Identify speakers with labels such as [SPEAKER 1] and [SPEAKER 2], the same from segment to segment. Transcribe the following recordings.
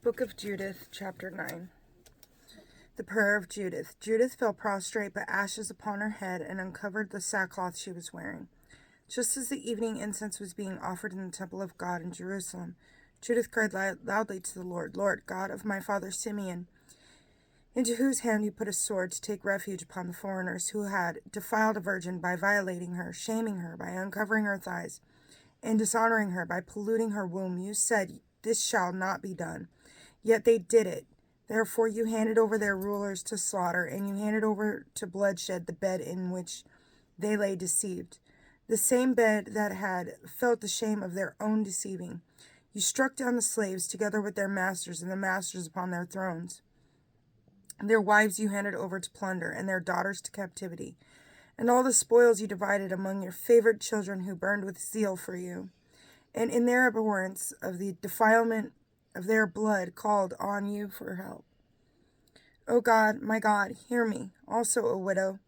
[SPEAKER 1] Book of Judith, Chapter 9. The prayer of Judith. Judith fell prostrate, but ashes upon her head, and uncovered the sackcloth she was wearing. Just as the evening incense was being offered in the temple of God in Jerusalem, Judith cried loudly to the Lord, Lord, God of my father Simeon, into whose hand you put a sword to take refuge upon the foreigners who had defiled a virgin by violating her, shaming her by uncovering her thighs, and dishonoring her by polluting her womb. You said, this shall not be done. Yet they did it. Therefore you handed over their rulers to slaughter, and you handed over to bloodshed the bed in which they lay deceived, the same bed that had felt the shame of their own deceiving. You struck down the slaves together with their masters, and the masters upon their thrones. Their wives you handed over to plunder, and their daughters to captivity. And all the spoils you divided among your favored children who burned with zeal for you, and in their abhorrence of the defilement of their blood called on you for help. O God, my God, hear me, also a widow.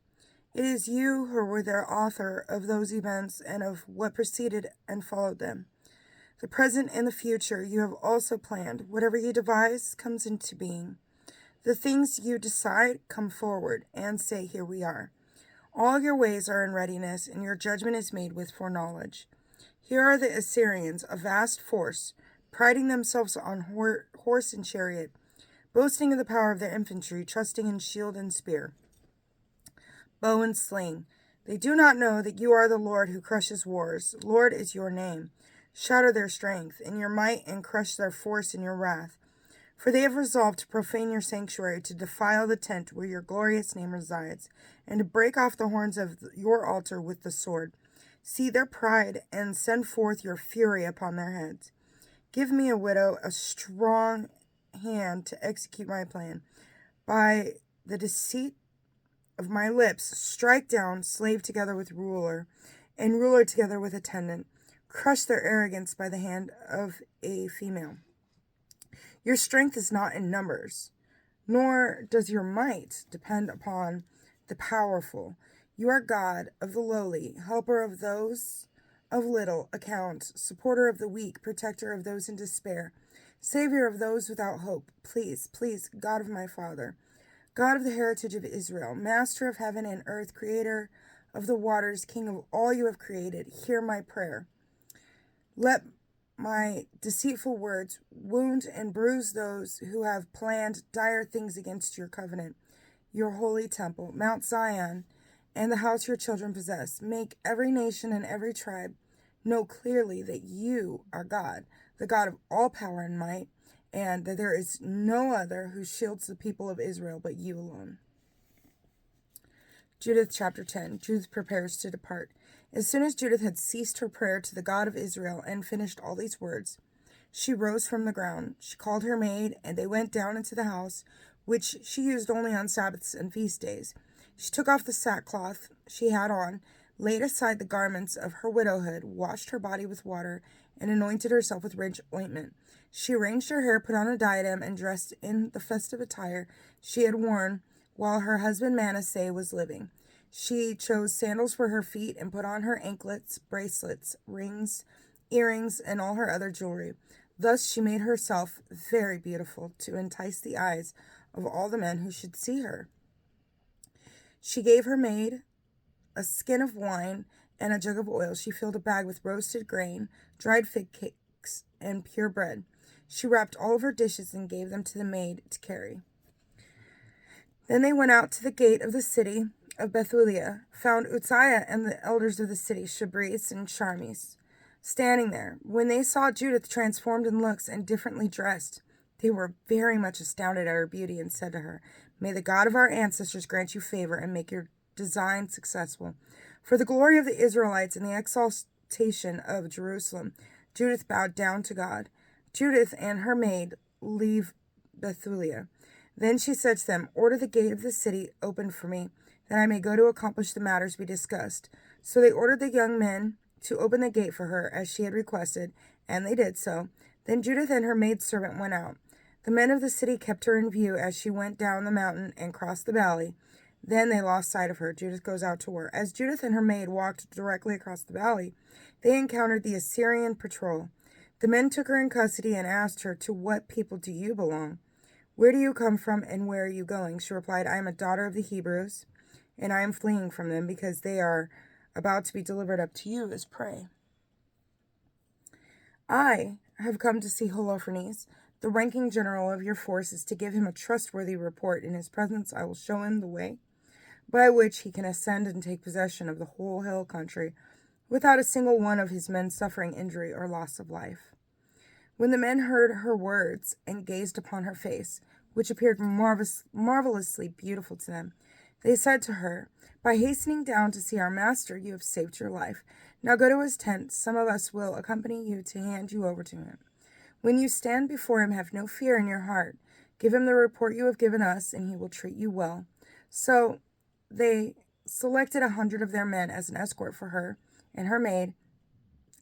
[SPEAKER 1] It is you who were the author of those events and of what preceded and followed them. The present and the future you have also planned. Whatever you devise comes into being. The things you decide come forward and say, here we are. All your ways are in readiness, and your judgment is made with foreknowledge. Here are the Assyrians, a vast force, priding themselves on horse and chariot, boasting of the power of their infantry, trusting in shield and spear, bow and sling. They do not know that you are the Lord who crushes wars. Lord is your name. Shatter their strength in your might and crush their force in your wrath. For they have resolved to profane your sanctuary, to defile the tent where your glorious name resides, and to break off the horns of your altar with the sword. See their pride and send forth your fury upon their heads. Give me, a widow, a strong hand to execute my plan. By the deceit of my lips, strike down slave together with ruler, and ruler together with attendant. Crush their arrogance by the hand of a female. Your strength is not in numbers, nor does your might depend upon the powerful. You are God of the lowly, helper of those of little account, supporter of the weak, protector of those in despair, savior of those without hope. Please, God of my father, God of the heritage of Israel, master of heaven and earth, creator of the waters, king of all you have created, hear my prayer. Let my deceitful words wound and bruise those who have planned dire things against your covenant, your holy temple, Mount Zion, and the house your children possess. Make every nation and every tribe know clearly that you are God, the God of all power and might, and that there is no other who shields the people of Israel but you alone. Judith chapter 10. Judith prepares to depart. As soon as Judith had ceased her prayer to the God of Israel and finished all these words, she rose from the ground. She called her maid, and they went down into the house, which she used only on Sabbaths and feast days. She took off the sackcloth she had on, laid aside the garments of her widowhood, washed her body with water, and anointed herself with rich ointment. She arranged her hair, put on a diadem, and dressed in the festive attire she had worn while her husband Manasseh was living. She chose sandals for her feet and put on her anklets, bracelets, rings, earrings, and all her other jewelry. Thus she made herself very beautiful to entice the eyes of all the men who should see her. She gave her maid a skin of wine and a jug of oil. She filled a bag with roasted grain, dried fig cakes, and pure bread. She wrapped all of her dishes and gave them to the maid to carry. Then they went out to the gate of the city of Bethulia, found Uzziah and the elders of the city, Shabris and Sharmis, standing there. When they saw Judith transformed in looks and differently dressed, they were very much astounded at her beauty and said to her, May the God of our ancestors grant you favor and make your design successful. For the glory of the Israelites and the exaltation of Jerusalem, Judith bowed down to God. Judith and her maid leave Bethulia. Then she said to them, Order the gate of the city opened for me, that I may go to accomplish the matters we discussed. So they ordered the young men to open the gate for her, as she had requested, and they did so. Then Judith and her maidservant went out. The men of the city kept her in view as she went down the mountain and crossed the valley. Then they lost sight of her. Judith goes out to war. As Judith and her maid walked directly across the valley, they encountered the Assyrian patrol. The men took her in custody and asked her, "To what people do you belong? Where do you come from and where are you going?" She replied, "I am a daughter of the Hebrews, and I am fleeing from them because they are about to be delivered up to you as prey. I have come to see Holofernes, the ranking general of your forces, to give him a trustworthy report. In his presence I will show him the way by which he can ascend and take possession of the whole hill country without a single one of his men suffering injury or loss of life." When the men heard her words and gazed upon her face, which appeared marvelously beautiful to them, they said to her, "By hastening down to see our master, you have saved your life. Now go to his tent. Some of us will accompany you to hand you over to him. When you stand before him, have no fear in your heart. Give him the report you have given us, and he will treat you well." So they selected 100 of their men as an escort for her and her maid,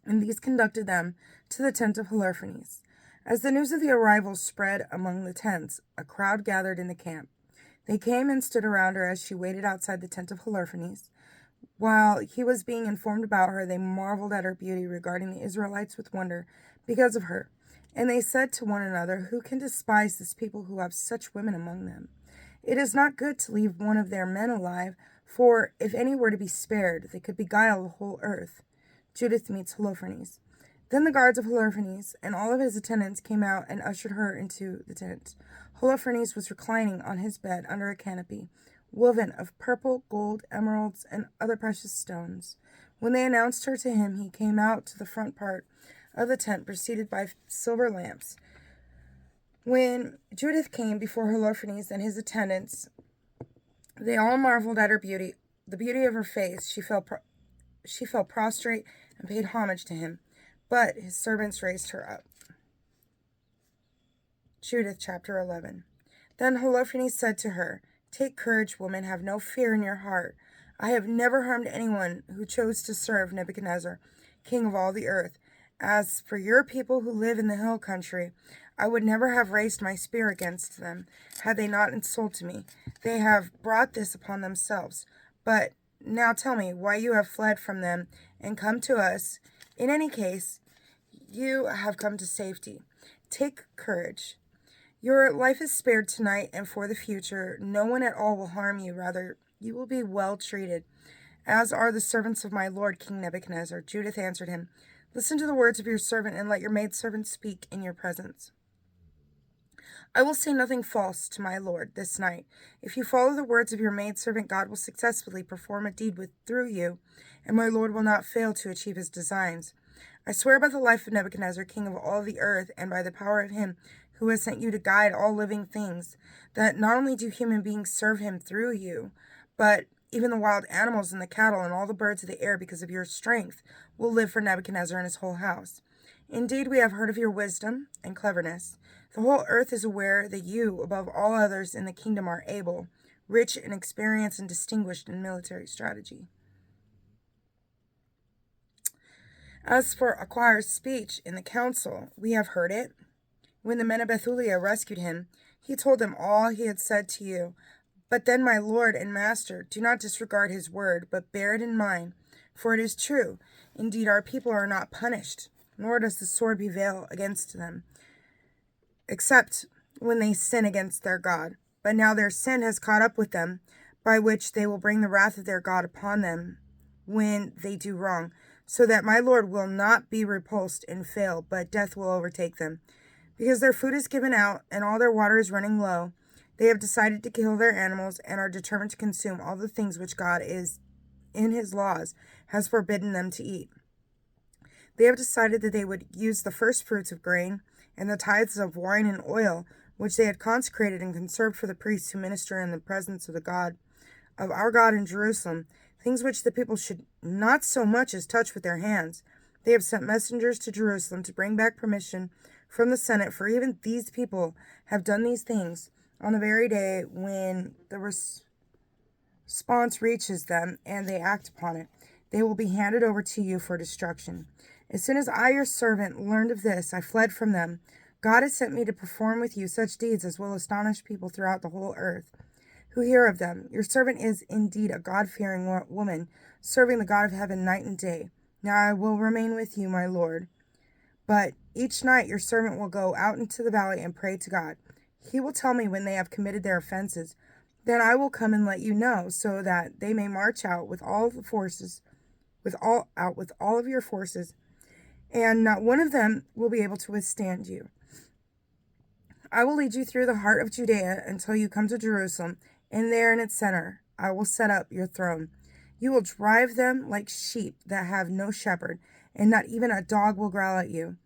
[SPEAKER 1] and these conducted them to the tent of Holofernes. As the news of the arrival spread among the tents, a crowd gathered in the camp. They came and stood around her as she waited outside the tent of Holofernes. While he was being informed about her, they marveled at her beauty, regarding the Israelites with wonder because of her. And they said to one another, "Who can despise this people who have such women among them? It is not good to leave one of their men alive, for if any were to be spared, they could beguile the whole earth." Judith meets Holofernes. Then the guards of Holofernes and all of his attendants came out and ushered her into the tent. Holofernes was reclining on his bed under a canopy, woven of purple, gold, emeralds, and other precious stones. When they announced her to him, he came out to the front part of the tent, preceded by silver lamps. When Judith came before Holofernes and his attendants, they all marveled at her beauty, the beauty of her face. She fell prostrate and paid homage to him, but his servants raised her up. Judith chapter 11. Then Holofernes said to her, "Take courage, woman, have no fear in your heart. I have never harmed anyone who chose to serve Nebuchadnezzar, king of all the earth. As for your people who live in the hill country, I would never have raised my spear against them, had they not insulted me. They have brought this upon themselves. But now tell me why you have fled from them and come to us. In any case, you have come to safety. Take courage. Your life is spared tonight, and for the future, no one at all will harm you. Rather, you will be well treated, as are the servants of my lord, King Nebuchadnezzar." Judith answered him, "Listen to the words of your servant, and let your maidservant speak in your presence. I will say nothing false to my lord this night. If you follow the words of your maidservant, God will successfully perform a deed through you, and my lord will not fail to achieve his designs. I swear by the life of Nebuchadnezzar, king of all the earth, and by the power of him who has sent you to guide all living things, that not only do human beings serve him through you, but even the wild animals and the cattle and all the birds of the air, because of your strength, will live for Nebuchadnezzar and his whole house. Indeed, we have heard of your wisdom and cleverness. The whole earth is aware that you, above all others in the kingdom, are able, rich in experience, and distinguished in military strategy. As for Acquir's speech in the council, we have heard it. When the men of Bethulia rescued him, he told them all he had said to you. But then, my lord and master, do not disregard his word, but bear it in mind, for it is true. Indeed, our people are not punished, nor does the sword prevail against them, except when they sin against their God. But now their sin has caught up with them, by which they will bring the wrath of their God upon them when they do wrong, so that my lord will not be repulsed and fail, but death will overtake them. Because their food is given out, and all their water is running low, they have decided to kill their animals, and are determined to consume all the things which God is, in his laws, has forbidden them to eat. They have decided that they would use the first fruits of grain, and the tithes of wine and oil, which they had consecrated and conserved for the priests who minister in the presence of our God in Jerusalem, things which the people should not so much as touch with their hands. They have sent messengers to Jerusalem to bring back permission from the Senate, for even these people have done these things on the very day when the response reaches them and they act upon it. They will be handed over to you for destruction. As soon as I, your servant, learned of this, I fled from them. God has sent me to perform with you such deeds as will astonish people throughout the whole earth who hear of them. Your servant is indeed a God-fearing woman, serving the God of heaven night and day. Now I will remain with you, my lord. But Each night your servant will go out into the valley and pray to God. He will tell me when they have committed their offenses. Then I will come and let you know, so that they may march out with all the forces, with all of your forces, and not one of them will be able to withstand you. I will lead you through the heart of Judea until you come to Jerusalem, and there in its center I will set up your throne. You will drive them like sheep that have no shepherd, and not even a dog will growl at you.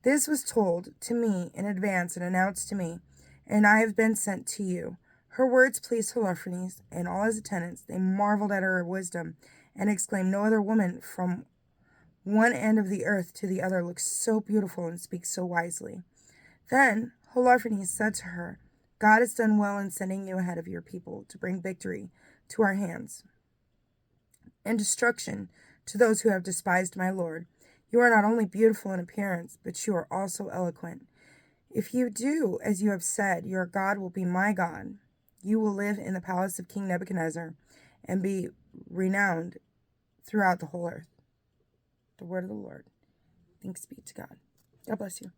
[SPEAKER 1] This was told to me in advance and announced to me, and I have been sent to you. Her words pleased Holofernes and all his attendants. They marveled at her wisdom and exclaimed, no other woman from one end of the earth to the other looks so beautiful and speaks so wisely. Then Holofernes said to her, God has done well in sending you ahead of your people to bring victory to our hands and destruction to those who have despised my Lord. You are not only beautiful in appearance, but you are also eloquent. If you do as you have said, your God will be my God. You will live in the palace of King Nebuchadnezzar and be renowned throughout the whole earth. The word of the Lord. Thanks be to God. God bless you.